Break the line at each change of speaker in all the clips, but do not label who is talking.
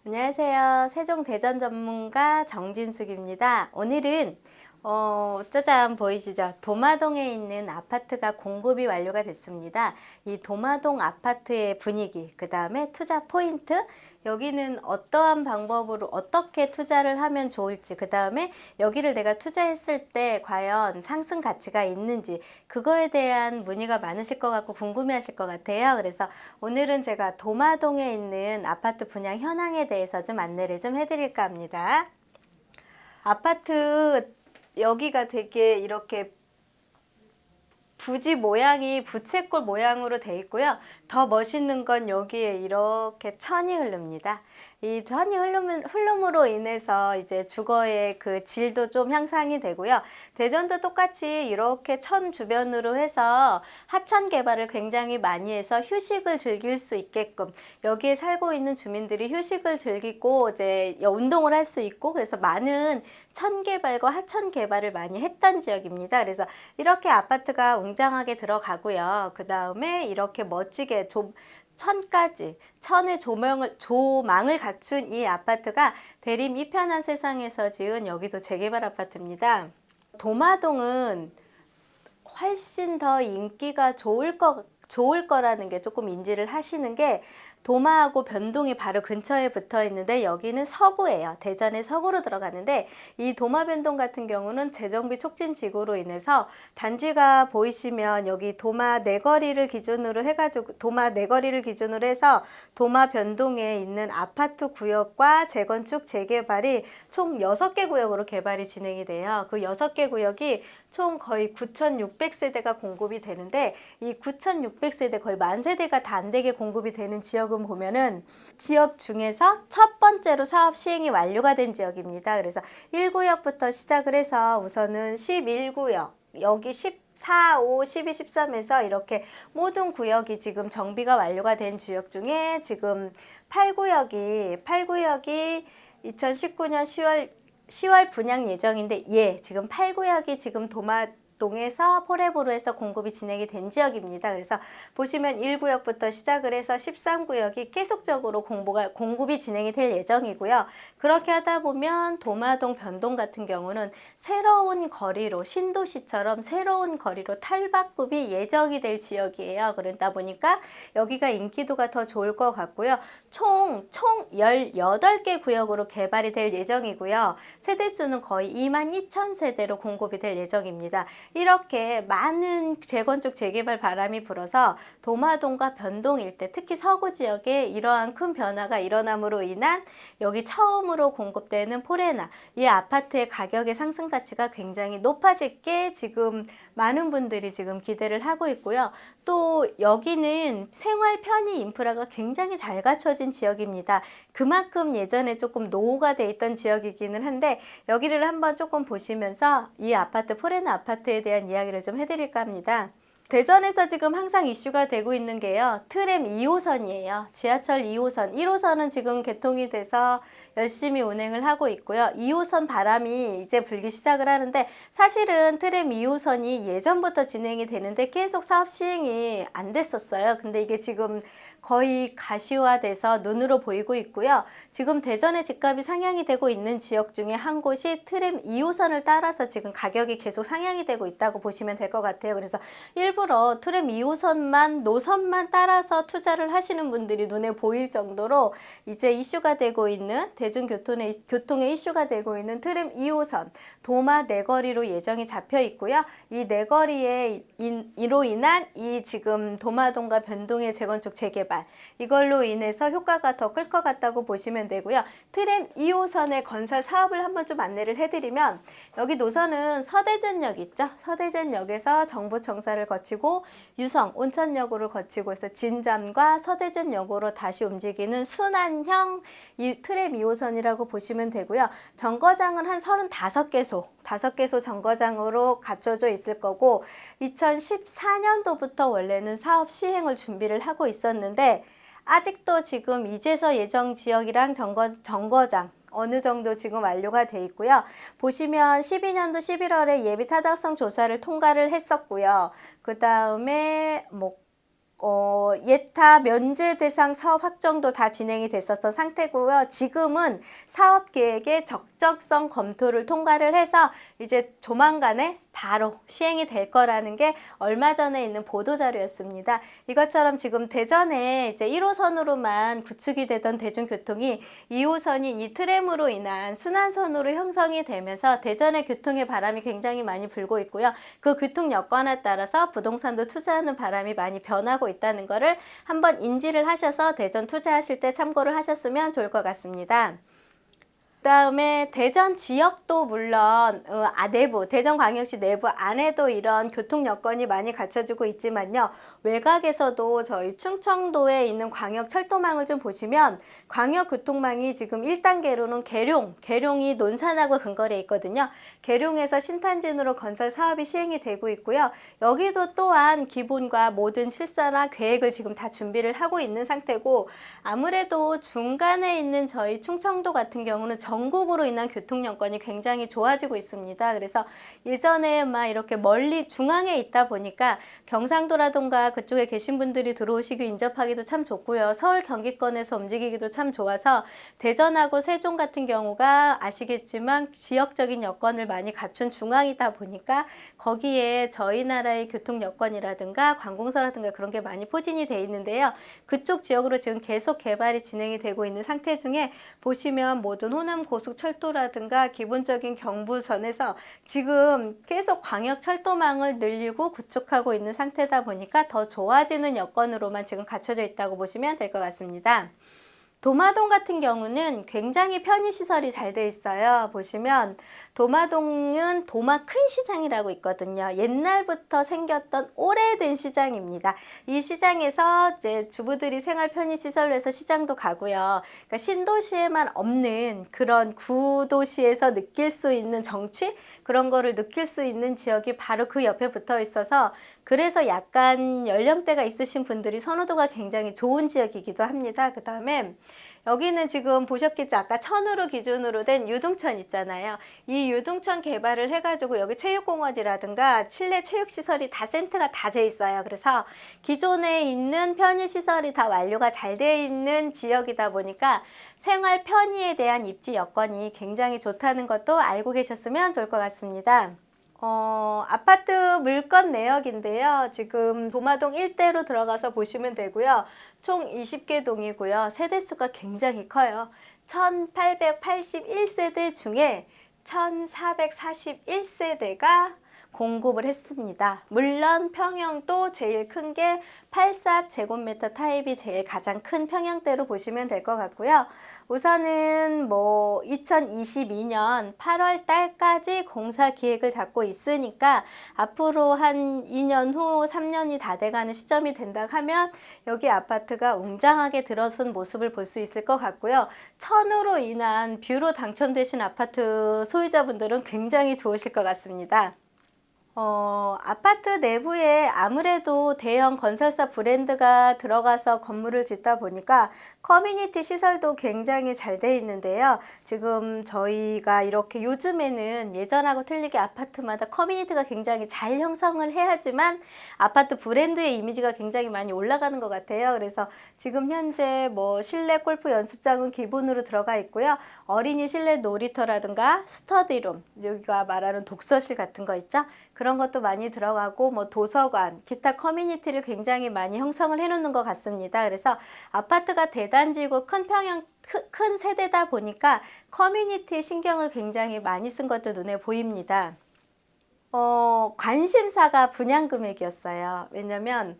안녕하세요. 세종대전 전문가 정진숙입니다. 오늘은 짜잔 보이시죠? 도마동에 있는 아파트가 공급이 완료가 됐습니다. 이 도마동 아파트의 분위기, 그 다음에 투자 포인트, 여기는 어떠한 방법으로 어떻게 투자를 하면 좋을지, 그 다음에 여기를 내가 투자했을 때 과연 상승 가치가 있는지, 그거에 대한 문의가 많으실 것 같고 궁금해 하실 것 같아요. 그래서 오늘은 제가 도마동에 있는 아파트 분양 현황에 대해서 좀 안내를 좀 해드릴까 합니다. 아파트 여기가 되게 이렇게 부지 모양이 부채꼴 모양으로 되어 있고요. 더 멋있는 건 여기에 이렇게 천이 흐릅니다. 이 천이 흐름으로 인해서 이제 주거의 그 질도 좀 향상이 되고요. 대전도 똑같이 이렇게 천 주변으로 해서 하천 개발을 굉장히 많이 해서 휴식을 즐길 수 있게끔 여기에 살고 있는 주민들이 휴식을 즐기고 이제 운동을 할 수 있고 그래서 많은 천 개발과 하천 개발을 많이 했던 지역입니다. 그래서 이렇게 아파트가 웅장하게 들어가고요. 그 다음에 이렇게 멋지게 천까지 천의 조망을 갖춘 이 아파트가 대림 이편한 세상에서 지은 여기도 재개발 아파트입니다. 도마동은 훨씬 더 인기가 좋을 거라는 게 조금 인지를 하시는 게 도마하고 변동이 바로 근처에 붙어 있는데 여기는 서구예요. 대전의 서구로 들어가는데 이 도마 변동 같은 경우는 재정비 촉진 지구로 인해서 단지가 보이시면 여기 도마 내거리를 기준으로 해가지고 도마 내거리를 기준으로 해서 도마 변동에 있는 아파트 구역과 재건축 재개발이 총 6개 구역으로 개발이 진행이 돼요. 그 6개 구역이 총 거의 9,600세대가 공급이 되는데 이 9,600세대 거의 10,000세대가 다 안 되게 공급이 되는 지역은 보면은 지역 중에서 첫 번째로 사업 시행이 완료가 된 지역입니다. 그래서 1구역부터 시작을 해서 우선은 11구역, 여기 14, 5, 12, 13에서 이렇게 모든 구역이 지금 정비가 완료가 된 지역 중에 지금 8구역이 2019년 10월 분양 예정인데 지금 8구역이 지금 도마동에서 포레보로 해서 공급이 진행이 된 지역입니다. 그래서 보시면 1구역부터 시작을 해서 13구역이 계속적으로 공급이 진행이 될 예정이고요. 그렇게 하다 보면 도마동 변동 같은 경우는 새로운 거리로 신도시처럼 새로운 거리로 탈바꿈이 예정이 될 지역이에요. 그러다 보니까 여기가 인기도가 더 좋을 것 같고요. 총 18개 구역으로 개발이 될 예정이고요. 세대수는 거의 22,000세대로 공급이 될 예정입니다. 이렇게 많은 재건축 재개발 바람이 불어서 도마동과 변동 일대 특히 서구 지역에 이러한 큰 변화가 일어남으로 인한 여기 처음으로 공급되는 포레나 이 아파트의 가격의 상승 가치가 굉장히 높아질 게 지금 많은 분들이 지금 기대를 하고 있고요. 또 여기는 생활 편의 인프라가 굉장히 잘 갖춰진 지역입니다. 그만큼 예전에 조금 노후가 돼 있던 지역이기는 한데 여기를 한번 조금 보시면서 이 아파트 포레나 아파트에 대한 이야기를 좀 해드릴까 합니다. 대전에서 지금 항상 이슈가 되고 있는 게요. 트램 2호선이에요. 지하철 2호선. 1호선은 지금 개통이 돼서 열심히 운행을 하고 있고요. 2호선 바람이 이제 불기 시작을 하는데 사실은 트램 2호선이 예전부터 진행이 되는데 계속 사업 시행이 안 됐었어요. 근데 이게 지금 거의 가시화돼서 눈으로 보이고 있고요. 지금 대전의 집값이 상향이 되고 있는 지역 중에 한 곳이 트램 2호선을 따라서 지금 가격이 계속 상향이 되고 있다고 보시면 될 것 같아요. 그래서 일부러 트램 2호선만 노선만 따라서 투자를 하시는 분들이 눈에 보일 정도로 이제 이슈가 되고 있는 교통의 이슈가 되고 있는 트램 2호선 도마 내거리로 예정이 잡혀 있고요. 이 내거리에 이로 인한 이 지금 도마동과 변동의 재건축 재개발 이걸로 인해서 효과가 더 클 것 같다고 보시면 되고요. 트램 2호선의 건설 사업을 한번 좀 안내를 해드리면 여기 노선은 서대전역 있죠. 서대전역에서 정부청사를 거치고 유성, 온천역으로 거치고 해서 진잠과 서대전역으로 다시 움직이는 순환형 이 트램 2호선이라고 보시면 되고요. 정거장은 한 35개소 정거장으로 갖춰져 있을 거고 2014년도부터 원래는 사업 시행을 준비를 하고 있었는데 아직도 지금 이재서 예정 지역이랑 정거장 어느 정도 지금 완료가 돼 있고요. 보시면 12년도 11월에 예비 타당성 조사를 통과를 했었고요. 그 다음에 예타 면제 대상 사업 확정도 다 진행이 됐었던 상태고요. 지금은 사업 계획의 적정성 검토를 통과를 해서 이제 조만간에 바로 시행이 될 거라는 게 얼마 전에 있는 보도 자료였습니다. 이것처럼 지금 대전에 이제 1호선으로만 구축이 되던 대중교통이 2호선인 이 트램으로 인한 순환선으로 형성이 되면서 대전의 교통의 바람이 굉장히 많이 불고 있고요. 그 교통 여건에 따라서 부동산도 투자하는 바람이 많이 변하고 있다는 거를 한번 인지를 하셔서 대전 투자하실 때 참고를 하셨으면 좋을 것 같습니다. 그다음에 대전 지역도 물론 내부 대전광역시 내부 안에도 이런 교통 여건이 많이 갖춰지고 있지만요. 외곽에서도 저희 충청도에 있는 광역 철도망을 좀 보시면 광역 교통망이 지금 1단계로는 계룡이 논산하고 근거리에 있거든요. 계룡에서 신탄진으로 건설 사업이 시행이 되고 있고요. 여기도 또한 기본과 모든 실사나 계획을 지금 다 준비를 하고 있는 상태고, 아무래도 중간에 있는 저희 충청도 같은 경우는 전국으로 인한 교통 여건이 굉장히 좋아지고 있습니다. 그래서 예전에 막 이렇게 멀리 중앙에 있다 보니까 경상도라던가 그쪽에 계신 분들이 들어오시기 인접하기도 참 좋고요. 서울 경기권에서 움직이기도 참 좋아서 대전하고 세종 같은 경우가 아시겠지만 지역적인 여건을 많이 갖춘 중앙이다 보니까 거기에 저희 나라의 교통 여건이라든가 관공서라든가 그런 게 많이 포진이 돼 있는데요. 그쪽 지역으로 지금 계속 개발이 진행이 되고 있는 상태 중에 보시면 모든 호남 고속철도라든가 기본적인 경부선에서 지금 계속 광역철도망을 늘리고 구축하고 있는 상태다 보니까 더 좋아지는 여건으로만 지금 갖춰져 있다고 보시면 될 것 같습니다. 도마동 같은 경우는 굉장히 편의시설이 잘 돼 있어요. 보시면 도마동은 도마 큰 시장이라고 있거든요. 옛날부터 생겼던 오래된 시장입니다. 이 시장에서 이제 주부들이 생활 편의시설로 해서 시장도 가고요. 그러니까 신도시에만 없는 그런 구도시에서 느낄 수 있는 정취? 그런 거를 느낄 수 있는 지역이 바로 그 옆에 붙어 있어서 그래서 약간 연령대가 있으신 분들이 선호도가 굉장히 좋은 지역이기도 합니다. 그 다음에 여기는 지금 보셨겠죠? 아까 천으로 기준으로 된 유등천 있잖아요. 이 유등천 개발을 해가지고 여기 체육공원이라든가 실내 체육시설이 다 센터가 다 돼 있어요. 그래서 기존에 있는 편의시설이 다 완료가 잘 돼 있는 지역이다 보니까 생활 편의에 대한 입지 여건이 굉장히 좋다는 것도 알고 계셨으면 좋을 것 같습니다. 아파트 물건 내역인데요. 지금 도마동 일대로 들어가서 보시면 되고요. 총 20개 동이고요. 세대수가 굉장히 커요. 1881세대 중에 1441세대가 공급을 했습니다. 물론 평형도 제일 큰 게 84제곱미터 타입이 제일 가장 큰 평형대로 보시면 될 것 같고요. 우선은 2022년 8월 달까지 공사 기획을 잡고 있으니까 앞으로 한 2년 후 3년이 다 돼가는 시점이 된다 하면 여기 아파트가 웅장하게 들어선 모습을 볼 수 있을 것 같고요. 천으로 인한 뷰로 당첨되신 아파트 소유자분들은 굉장히 좋으실 것 같습니다. 아파트 내부에 아무래도 대형 건설사 브랜드가 들어가서 건물을 짓다 보니까 커뮤니티 시설도 굉장히 잘 돼 있는데요. 지금 저희가 이렇게 요즘에는 예전하고 틀리게 아파트마다 커뮤니티가 굉장히 잘 형성을 해야지만 아파트 브랜드의 이미지가 굉장히 많이 올라가는 것 같아요. 그래서 지금 현재 실내 골프 연습장은 기본으로 들어가 있고요. 어린이 실내 놀이터라든가 스터디룸, 여기가 말하는 독서실 같은 거 있죠? 그런 것도 많이 들어가고 도서관, 기타 커뮤니티를 굉장히 많이 형성을 해놓는 것 같습니다. 그래서 아파트가 대단지고 큰 세대다 보니까 커뮤니티에 신경을 굉장히 많이 쓴 것도 눈에 보입니다. 관심사가 분양 금액이었어요. 왜냐면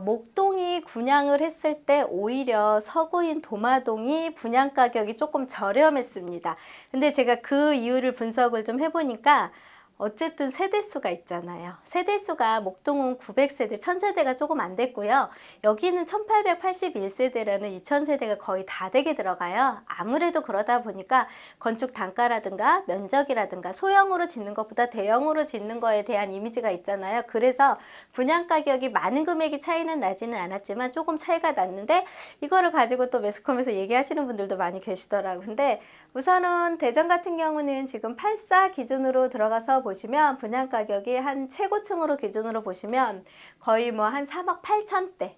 목동이 분양을 했을 때 오히려 서구인 도마동이 분양 가격이 조금 저렴했습니다. 근데 제가 그 이유를 분석을 좀 해보니까 어쨌든 세대수가 있잖아요. 세대수가 목동은 900세대, 1000세대가 조금 안 됐고요. 여기는 1881세대라는 2000세대가 거의 다 되게 들어가요. 아무래도 그러다 보니까 건축 단가라든가 면적이라든가 소형으로 짓는 것보다 대형으로 짓는 거에 대한 이미지가 있잖아요. 그래서 분양 가격이 많은 금액이 차이는 나지는 않았지만 조금 차이가 났는데 이거를 가지고 또 매스컴에서 얘기하시는 분들도 많이 계시더라고요. 근데 우선은 대전 같은 경우는 지금 84 기준으로 들어가서 보시면 분양 가격이 한 최고층으로 기준으로 보시면 거의 뭐 한 3억 8천대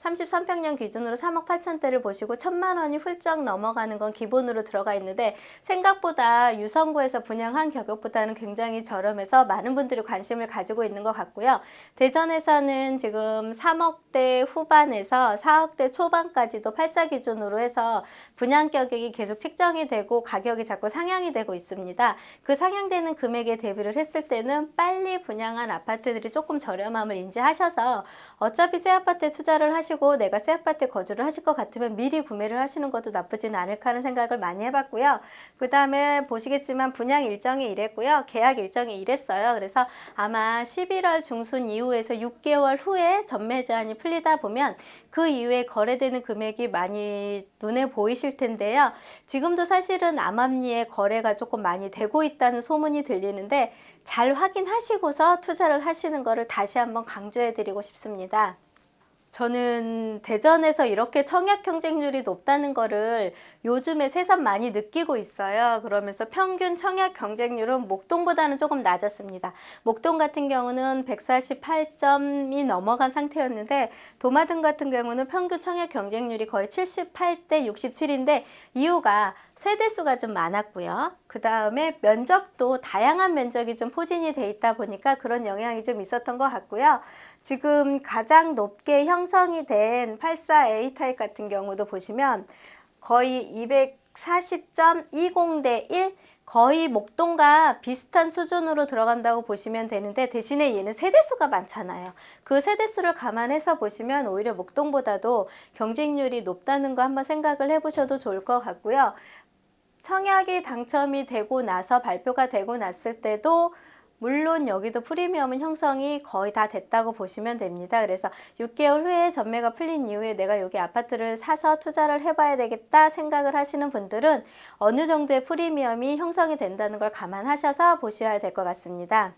33평형 기준으로 3억 8천대를 보시고 1,000만 원이 훌쩍 넘어가는 건 기본으로 들어가 있는데 생각보다 유성구에서 분양한 가격보다는 굉장히 저렴해서 많은 분들이 관심을 가지고 있는 것 같고요. 대전에서는 지금 3억대 후반에서 4억대 초반까지도 8사 기준으로 해서 분양 가격이 계속 책정이 되고 가격이 자꾸 상향이 되고 있습니다. 그 상향되는 금액에 대비를 했을 때는 빨리 분양한 아파트들이 조금 저렴함을 인지하셔서 어차피 새 아파트에 투자를 하시고 내가 새 아파트에 거주를 하실 것 같으면 미리 구매를 하시는 것도 나쁘지는 않을까 하는 생각을 많이 해봤고요. 그 다음에 보시겠지만 분양 일정이 이랬고요. 계약 일정이 이랬어요. 그래서 아마 11월 중순 이후에서 6개월 후에 전매 제한이 풀리다 보면 그 이후에 거래되는 금액이 많이 눈에 보이실 텐데요. 지금도 사실은 암암리에 거래가 조금 많이 되고 있다는 소문이 들리는데 잘 확인하시고서 투자를 하시는 것을 다시 한번 강조해 드리고 싶습니다. 저는 대전에서 이렇게 청약 경쟁률이 높다는 거를 요즘에 새삼 많이 느끼고 있어요. 그러면서 평균 청약 경쟁률은 목동보다는 조금 낮았습니다. 목동 같은 경우는 148점이 넘어간 상태였는데 도마등 같은 경우는 평균 청약 경쟁률이 거의 78대 67인데 이유가 세대수가 좀 많았고요. 그 다음에 면적도 다양한 면적이 좀 포진이 돼 있다 보니까 그런 영향이 좀 있었던 것 같고요. 지금 가장 높게 형성이 된 84A 타입 같은 경우도 보시면 거의 240.20대 1 거의 목동과 비슷한 수준으로 들어간다고 보시면 되는데 대신에 얘는 세대수가 많잖아요. 그 세대수를 감안해서 보시면 오히려 목동보다도 경쟁률이 높다는 거 한번 생각을 해보셔도 좋을 것 같고요. 청약이 당첨이 되고 나서 발표가 되고 났을 때도 물론 여기도 프리미엄은 형성이 거의 다 됐다고 보시면 됩니다. 그래서 6개월 후에 전매가 풀린 이후에 내가 여기 아파트를 사서 투자를 해봐야 되겠다 생각을 하시는 분들은 어느 정도의 프리미엄이 형성이 된다는 걸 감안하셔서 보셔야 될 것 같습니다.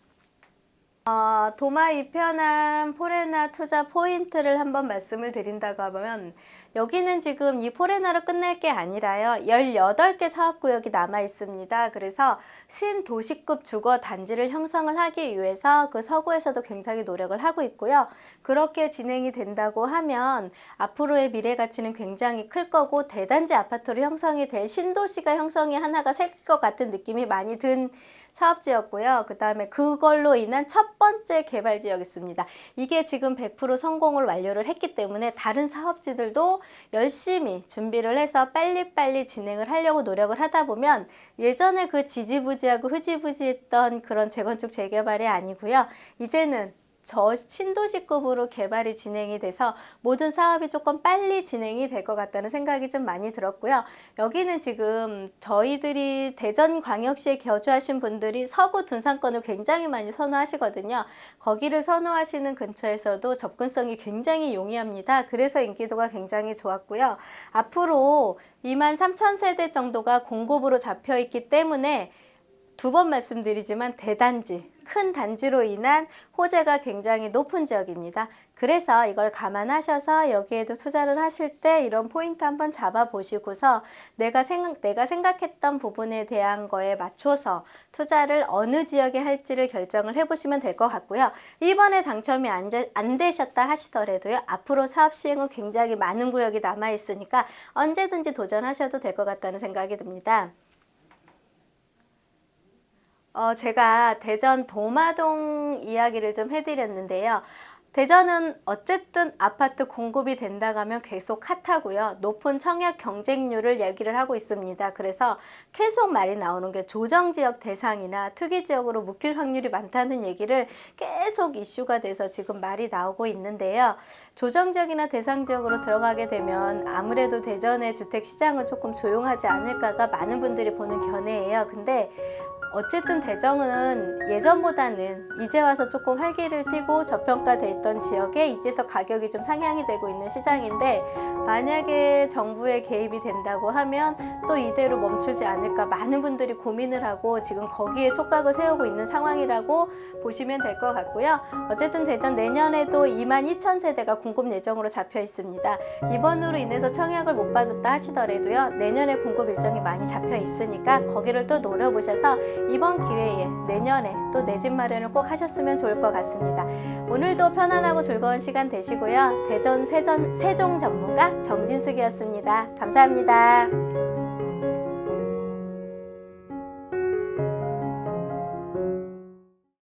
도마 2편한 포레나 투자 포인트를 한번 말씀을 드린다고 하면 여기는 지금 이 포레나로 끝낼 게 아니라요. 18개 사업구역이 남아 있습니다. 그래서 신도시급 주거 단지를 형성을 하기 위해서 그 서구에서도 굉장히 노력을 하고 있고요. 그렇게 진행이 된다고 하면 앞으로의 미래 가치는 굉장히 클 거고 대단지 아파트로 형성이 될 신도시가 형성이 하나가 생길 것 같은 느낌이 많이 든 사업지였고요. 그 다음에 그걸로 인한 첫 번째 개발지역이 있습니다. 이게 지금 100% 성공을 완료를 했기 때문에 다른 사업지들도 열심히 준비를 해서 빨리빨리 진행을 하려고 노력을 하다 보면 예전에 그 지지부지하고 흐지부지했던 그런 재건축 재개발이 아니고요. 이제는 신도시급으로 개발이 진행이 돼서 모든 사업이 조금 빨리 진행이 될 것 같다는 생각이 좀 많이 들었고요. 여기는 지금 저희들이 대전광역시에 거주하신 분들이 서구 둔산권을 굉장히 많이 선호하시거든요. 거기를 선호하시는 근처에서도 접근성이 굉장히 용이합니다. 그래서 인기도가 굉장히 좋았고요. 앞으로 23,000세대 정도가 공급으로 잡혀 있기 때문에 두 번 말씀드리지만 대단지, 큰 단지로 인한 호재가 굉장히 높은 지역입니다. 그래서 이걸 감안하셔서 여기에도 투자를 하실 때 이런 포인트 한번 잡아보시고서 내가 생각했던 부분에 대한 거에 맞춰서 투자를 어느 지역에 할지를 결정을 해보시면 될 것 같고요. 이번에 당첨이 안 되셨다 하시더라도요. 앞으로 사업 시행은 굉장히 많은 구역이 남아있으니까 언제든지 도전하셔도 될 것 같다는 생각이 듭니다. 제가 대전 도마동 이야기를 좀 해드렸는데요. 대전은 어쨌든 아파트 공급이 된다고 하면 계속 핫하고요. 높은 청약 경쟁률을 얘기를 하고 있습니다. 그래서 계속 말이 나오는 게 조정지역 대상이나 투기지역으로 묶일 확률이 많다는 얘기를 계속 이슈가 돼서 지금 말이 나오고 있는데요. 조정지역이나 대상지역으로 들어가게 되면 아무래도 대전의 주택시장은 조금 조용하지 않을까가 많은 분들이 보는 견해예요. 근데 어쨌든 대전은 예전보다는 이제 와서 조금 활기를 띠고 저평가돼 있던 지역에 이제서 가격이 좀 상향이 되고 있는 시장인데 만약에 정부의 개입이 된다고 하면 또 이대로 멈추지 않을까 많은 분들이 고민을 하고 지금 거기에 촉각을 세우고 있는 상황이라고 보시면 될 것 같고요. 어쨌든 대전 내년에도 22,000세대가 공급 예정으로 잡혀 있습니다. 이번으로 인해서 청약을 못 받았다 하시더라도요. 내년에 공급 일정이 많이 잡혀 있으니까 거기를 또 노려보셔서 이번 기회에 내년에 또 내 집 마련을 꼭 하셨으면 좋을 것 같습니다. 오늘도 편안하고 즐거운 시간 되시고요. 대전 세종 전문가 정진숙이었습니다. 감사합니다.